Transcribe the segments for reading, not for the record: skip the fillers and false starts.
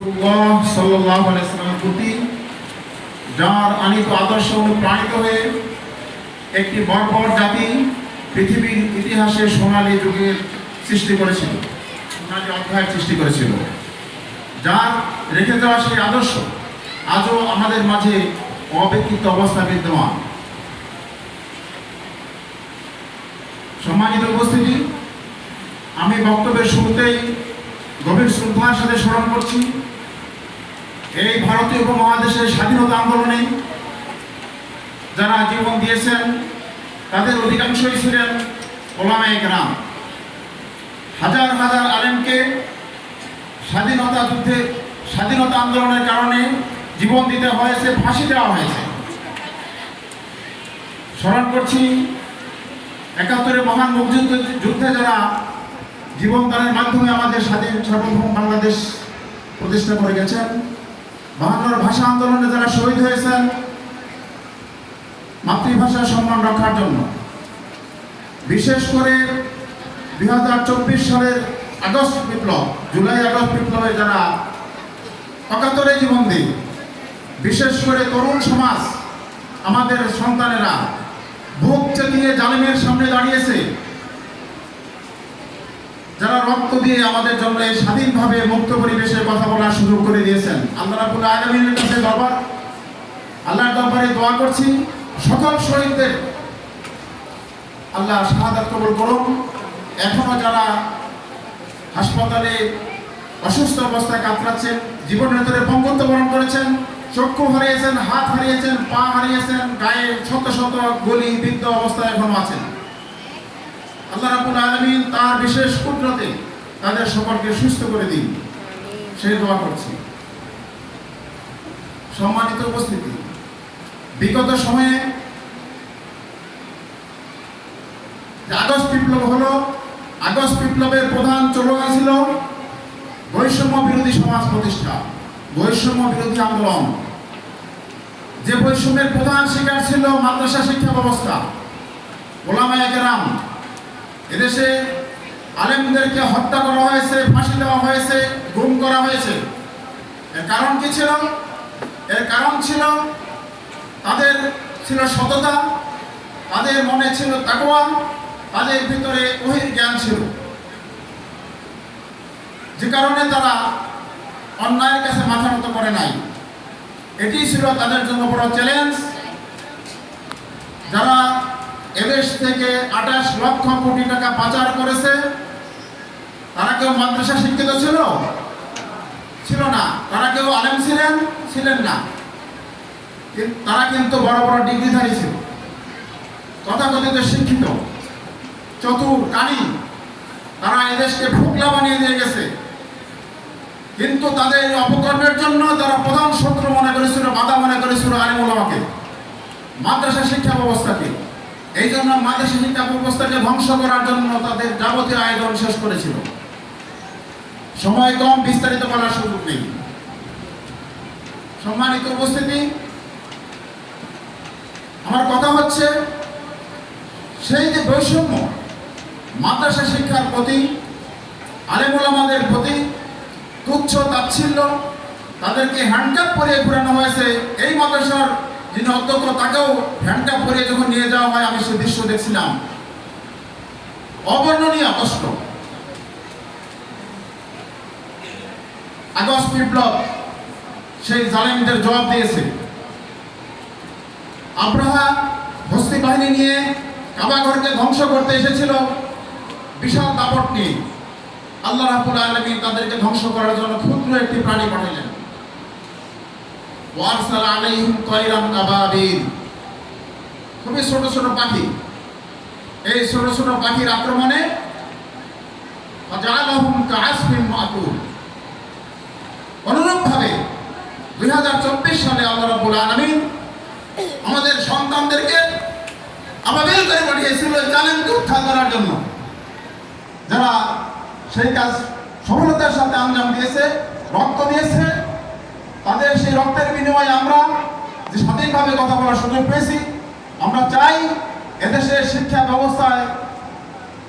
সাল্লাল্লাহু আলাইহি ওয়াসাল্লামের প্রতি, যার আনিত আদর্শ অনুপ্রাণিত হয়ে একটি বর্বর জাতি পৃথিবীর ইতিহাসে সোনালী যুগের সৃষ্টি করেছিল, সোনালী অধ্যায়ের সৃষ্টি করেছিল। যার রেখে যাওয়া সেই আদর্শ আজও আমাদের মাঝে অবিকৃত অবস্থা বিদ্যমান। সম্মানিত উপস্থিতি, আমি বক্তব্যের শুরুতেই গভীর শ্রদ্ধার সাথে স্মরণ করছি এই ভারতীয় উপমহাদেশের স্বাধীনতা আন্দোলনে যারা জীবন দিয়েছেন তাদের অধিকাংশই ছিলেন ওলামায়ে কেরাম। হাজার হাজার আলেমকে স্বাধীনতা আন্দোলনের কারণে জীবন দিতে হয়েছে, ফাঁসি দেওয়া হয়েছে। স্মরণ করছি ৭১ মহান মুক্তিযুদ্ধে যারা জীবনদানের মাধ্যমে আমাদের স্বাধীন সার্বভৌম বাংলাদেশ প্রতিষ্ঠা করে গেছেন, ৫২ ভাষা আন্দোলনে যারা শহীদ হয়েছেন মাতৃভাষার সম্মান রক্ষার জন্য। বিশেষ করে ২০২৪ সালের আগস্ট বিপ্লব, জুলাই আগস্ট বিপ্লবে যারা অকাতরে জীবন দেয়, বিশেষ করে তরুণ সমাজ, আমাদের সন্তানেরা বুক চেতিয়ে জালেমের সামনে দাঁড়িয়েছে, যারা রক্ত দিয়ে আমাদের জন্য স্বাধীনভাবে মুক্ত পরিবেশে কথা বলার সুযোগ করে দিয়েছেন। আল্লাহ রাব্বুল আলামিনের কাছে আল্লাহর দরবারে দোয়া করছি, সকল শহীদদের আল্লাহ শাহাদাত কবুল করুন। এখনো যারা হাসপাতালে অসুস্থ অবস্থায় কাতরাচ্ছেন, জীবনের ভিতরে পঙ্গুত্ব বরণ করেছেন, চক্ষু হারিয়েছেন, হাত হারিয়েছেন, পা হারিয়েছেন, গায়ে শত শত গলি বিদ্ধ অবস্থায় এখনো আছেন, আল্লাহ রাব্বুল আলামিন তার বিশেষ কুদরতে তাদের সকলকে সুস্থ করে দিন, সেই দোয়া করছি। সম্মানিত উপস্থিতি, বিগত সময়ে আগস্ট বিপ্লব হলো, আগস্ট বিপ্লবের প্রধান স্লোগান ছিল বৈষম্য বিরোধী সমাজ প্রতিষ্ঠা, বৈষম্য বিরোধী আন্দোলন। যে বৈষম্যের প্রধান শিকার ছিল মাদ্রাসা শিক্ষা ব্যবস্থা, ওলামায়ে কেরাম। এদেশে আলেমদেরকে হত্যা করা হয়েছে, ফাঁসি দেওয়া হয়েছে, গুম করা হয়েছে। এর কারণ কি ছিল? এর কারণ ছিল তাদের ছিল সততা, তাদের মনে ছিল তাকওয়া, তাদের ভিতরে ওহীর জ্ঞান ছিল, যে কারণে তারা অন্যায়ের কাছে মাথা নত করে নাই। এটি ছিল তাদের জন্য বড় চ্যালেঞ্জ। যারা এদেশ থেকে ২৮ লক্ষ কোটি টাকা পাচার করেছে, তারা কেউ মাদ্রাসা শিক্ষিত ছিল না, তারা কেউ আলেম ছিলেন না, তারা কিন্তু বড় বড় ডিগ্রিধারী ছিল, তথাকথিত শিক্ষিত, চতুর, কানি। তারা এদেশকে ফোকলা বানিয়ে দিয়ে গেছে। কিন্তু তাদের অপকর্মের জন্য তারা প্রধান শত্রু মনে করেছিল, বাধা মনে করেছিল আলেম ওলামাকে, মাদ্রাসা শিক্ষা ব্যবস্থাকে। এই জন্য মাদ্রাসা শিক্ষা ব্যবস্থাকে ধ্বংস করার জন্য তাদের যাবতীয় আয়োজন শেষ করেছিল। সময় কম, বিস্তারিত বলার সুযোগ নেই। সম্মানিত উপস্থিতি, আমার কথা হচ্ছে সেই যে বৈষম্য মাদ্রাসা শিক্ষার প্রতি, আলেম ওলামাদের প্রতি তুচ্ছ তাচ্ছিল্য, তাদেরকে হ্যান্ডকাপ পরিয়ে ঘুরানো হয়েছে। এই মাদ্রাসার যিনি অধ্যক্ষ, তাকেও হ্যান্ডকাপ পরিয়ে যখন নিয়ে যাওয়া হয়, আমি সেই দৃশ্য দেখছিলাম, অবর্ণনীয় কষ্ট। আগস্ট বিপ্লব সেই জালেমদের জবাব দিয়েছে। আব্রাহা হস্তি বাহিনী নিয়ে কাবা ঘরকে ধ্বংস করতে এসেছিল বিশাল দাপট নিয়ে। আল্লাহ রাব্বুল আলামিন তাদেরকে ধ্বংস করার জন্য ক্ষুদ্র একটি প্রাণী পাঠালেন, ওয়ারসালা আলাইহিম তায়রান আবাবিল, খুবই ছোট ছোট পাখি। এই ছোট ছোট পাখির আক্রমণে ফাজালাহুম কাআসফিন মাকুল। অনুরূপভাবে ২০২৪ সালে আল্লাহ রাব্বুল আলামিন আমাদের সন্তানদেরকে আবাবিল করে পাঠিয়েছিল জালেমকে উদ্ধার করার জন্য। যারা সেই কাজ সফলতার সাথে আঞ্জাম দিয়েছে, রক্ত দিয়েছে, তাদের সেই রক্তের বিনিময়ে আমরা যে স্বাধীনভাবে কথা বলার সুযোগ পেয়েছি। আমরা চাই এদেশের শিক্ষা ব্যবস্থায়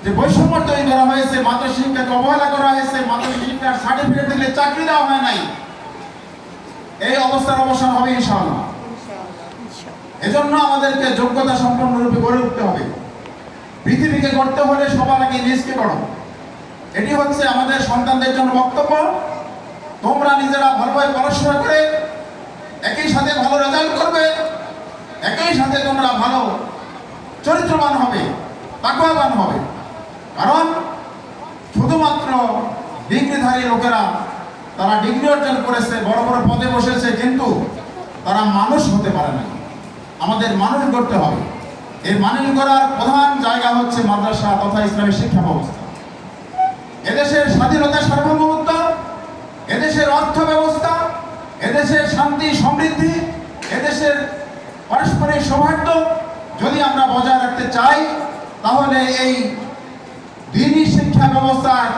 যে বৈষম্য তৈরি করা হয়েছে, মাদ্রাসা শিক্ষাকে অবহেলা করা হয়েছে, মাদ্রাসা শিক্ষার সার্টিফিকেট দিলে চাকরি দেওয়া হয় নাই, অবস্থার অবসান হবে ইনশাআল্লাহ। এজন্য আমাদেরকে যোগ্যতা সম্পন্নরূপে গড়ে উঠতে হবে। পৃথিবীকে গড়তে হলে সবার আগে নিজকে গড়ো। এটি হচ্ছে আমাদের সন্তানদের জন্য বক্তব্য। তোমরা নিজেরা ভালোভাবে পড়াশোনা করে একই সাথে ভালো রেজাল্ট করবে, একই সাথে তোমরা ভালো চরিত্রবান হবে, তাকওয়াবান হবে। কারণ শুধুমাত্র ডিগ্রিধারী লোকেরা তারা ডিগ্রি অর্জন করেছে, বড় বড় পদে বসেছে, কিন্তু তারা মানুষ হতে পারে না। আমাদের মানুষ গড়তে হবে। এই মানুষ গড়ার প্রধান জায়গা হচ্ছে মাদ্রাসা তথা ইসলামী শিক্ষা ব্যবস্থা। এদেশের স্বাধীনতা, সার্বভৌমত্ব, এদেশের অর্থ ব্যবস্থা, এদেশের শান্তি সমৃদ্ধি, এদেশের পারস্পরিক সৌহার্দ্য যদি আমরা বজায় রাখতে চাই, তাহলে এই দ্বীনি শিক্ষা ব্যবস্থার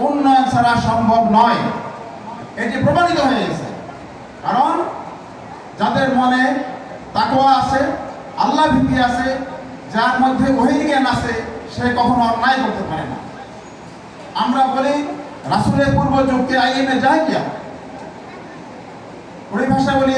উন্নয়ন ছাড়া সম্ভব নয়। এটি প্রমাণিত হয়ে গেছে। কারণ যাদের মনে তাকওয়া আছে, আল্লাহ ভীতি আছে, যার মধ্যে ওহীর জ্ঞান আছে, সে কখনো অন্যায় করতে পারে না। আমরা বলি রাসূলের পূর্ব যুগকে আইএমএ জাহিলিয়া, ওই ভাষা বলি